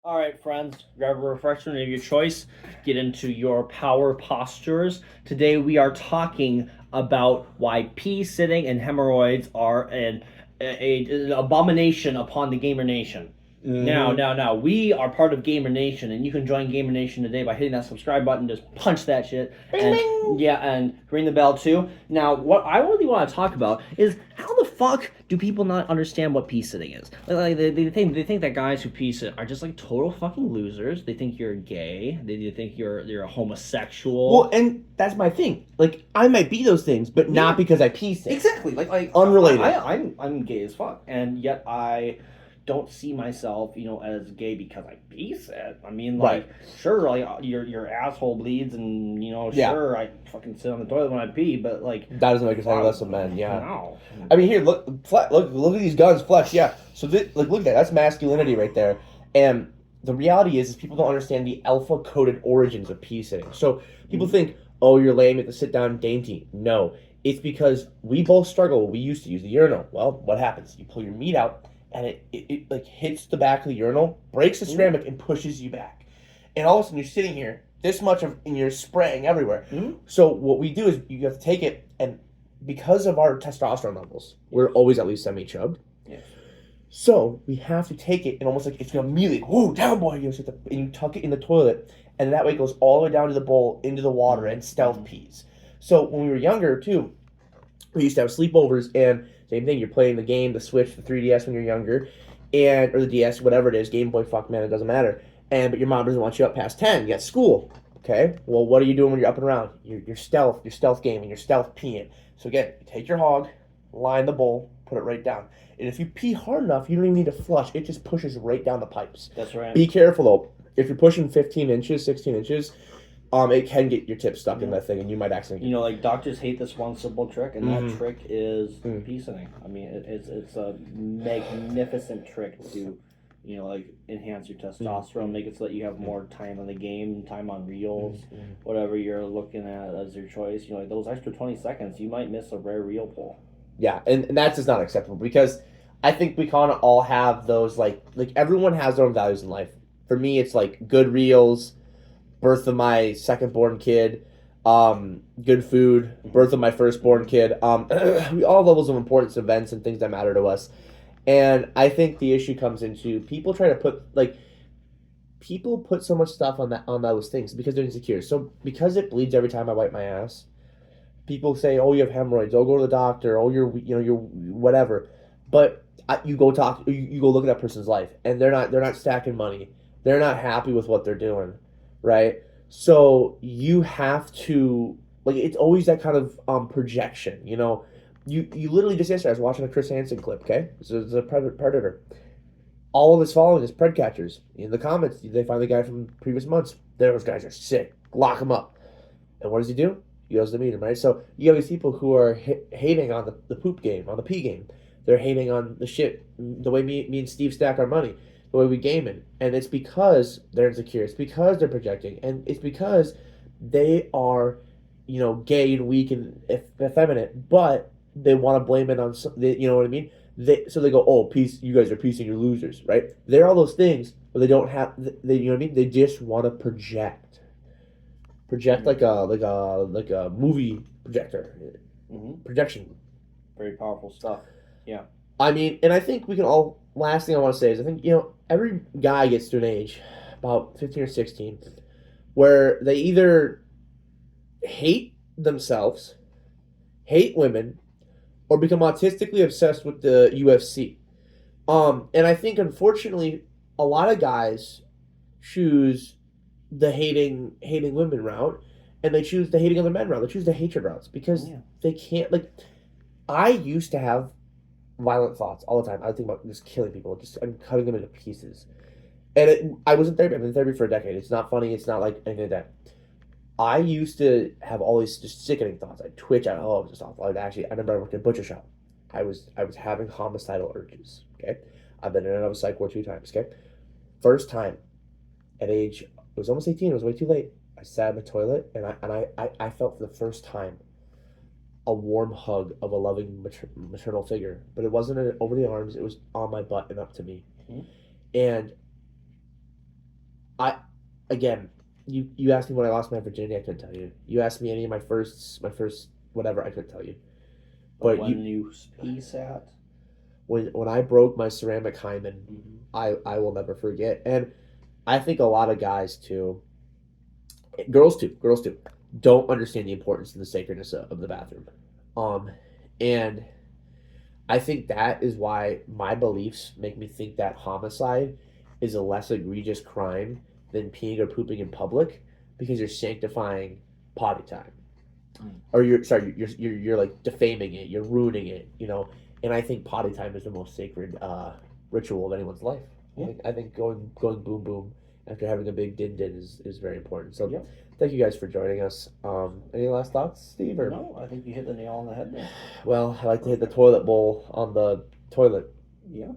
All right, friends, grab a refreshment of your choice. Get into your power postures. Today we are talking about why pee sitting and hemorrhoids are an abomination upon the gamer nation. Now, we are part of Gamer Nation, and you can join Gamer Nation today by hitting that subscribe button. Just punch that shit, and yeah, and ring the bell too. Now, what I really want to talk about is how the fuck do people not understand what pee sitting is? Like they think that guys who pee sit are just like total fucking losers. They think you're gay. They think you're a homosexual. Well, and that's my thing. Like, I might be those things, but not because I pee sick. Exactly. Like Unrelated. I'm gay as fuck, and yet I don't see myself, as gay because I piece it. I mean, like, sure, like your asshole bleeds, and sure, I fucking sit on the toilet when I pee, but like That doesn't make us any less of men, yeah. No. I mean, here, look at these guns, flesh, yeah. So, look at that. That's masculinity right there. And the reality is people don't understand the alpha-coded origins of pee sitting. So, people think, oh, you're lame, you have to sit down dainty. No. It's because we both struggle. We used to use the urinal. Well, what happens? You pull your meat out, and it like hits the back of the urinal, breaks the ceramic, and pushes you back. And all of a sudden, you're sitting here, this much of, and you're spraying everywhere. So what we do is you have to take it, and because of our testosterone levels, we're always at least semi-chubbed. Yeah. So we have to take it, and almost like it's gonna immediately, whoa, down boy, and you tuck it in the toilet, and that way it goes all the way down to the bowl, into the water, and stealth pees. So when we were younger too, we used to have sleepovers, and same thing, you're playing the game, the Switch, the 3DS when you're younger, or the DS, whatever it is, Game Boy, fuck man, it doesn't matter. But your mom doesn't want you up past 10, you got school. Okay, well, what are you doing when you're up and around? You're stealth gaming, you're stealth peeing. So again, you take your hog, line the bowl, put it right down. And if you pee hard enough, you don't even need to flush. It just pushes right down the pipes. That's right. Be careful though. If you're pushing 15 inches, 16 inches, it can get your tip stuck in that thing, and you might accidentally. Like doctors hate this one simple trick, and that trick is pee sitting. I mean, it's a magnificent trick to, like enhance your testosterone, make it so that you have more time on the game, time on reels, whatever you're looking at as your choice. Like those extra 20 seconds, you might miss a rare reel pull. Yeah, and that's just not acceptable, because I think we kind of all have those, like everyone has their own values in life. For me, it's like good reels, birth of my second-born kid, good food, birth of my first-born kid. We all have levels of importance, events, and things that matter to us. And I think the issue comes into people try to put so much stuff on those things because they're insecure. So because it bleeds every time I wipe my ass, people say, "Oh, you have hemorrhoids. Oh, go to the doctor. Oh, you're whatever." But you go look at that person's life, and they're not stacking money. They're not happy with what they're doing, right? So you have to, like, it's always that kind of projection, You literally just yesterday I was watching a Chris Hansen clip. Okay, so it's a predator. All of his following is pred catchers. In the comments, they find the guy from previous months. Those guys are sick. Lock him up. And what does he do? He goes to meet him, right? So you have these people who are hating on the poop game, on the pee game. They're hating on the shit, the way me and Steve stack our money, the way we game it. And it's because they're insecure. It's because they're projecting. And it's because they are, gay and weak and effeminate, but they want to blame it on, you know what I mean? So they go, oh, peace, you guys are piecing, you're losers, right? They're all those things, but they don't have, you know what I mean? They just want to project like a movie projector, projection. Very powerful stuff. Yeah. I mean, and I think we can all. Last thing I want to say is I think every guy gets to an age, about 15 or 16, where they either hate themselves, hate women, or become autistically obsessed with the UFC. And I think unfortunately, a lot of guys choose the hating women route, and they choose the hating other men route. They choose the hatred routes because they can't. Like, I used to have violent thoughts all the time. I would think about just killing people, I'm cutting them into pieces. And I was in therapy. I've been in therapy for a decade. It's not funny. It's not like anything like that. I used to have all these just sickening thoughts. I'd twitch. It was just awful. Actually, I remember I worked in a butcher shop. I was having homicidal urges. Okay, I've been in and out of psych ward 2 times. Okay, first time at age, it was almost 18. It was way too late. I sat in the toilet, and I felt for the first time a warm hug of a loving maternal figure. But it wasn't over the arms. It was on my butt and up to me. And Again, you asked me when I lost my virginity, I couldn't tell you. You asked me any of my first whatever, I couldn't tell you. But But when you pee sat, when I broke my ceramic hymen, mm-hmm. I will never forget. And I think a lot of guys too, girls too, don't understand the importance and the sacredness of the bathroom. And I think that is why my beliefs make me think that homicide is a less egregious crime than peeing or pooping in public because you're sanctifying potty time. Or you're like defaming it, you're ruining it, And I think potty time is the most sacred ritual of anyone's life. Yeah. I think going boom boom after having a big din din is very important. So Yeah. thank you guys for joining us. Any last thoughts, Steve? Or No, I think you hit the nail on the head there. well, I like to hit the toilet bowl on the toilet. Yeah.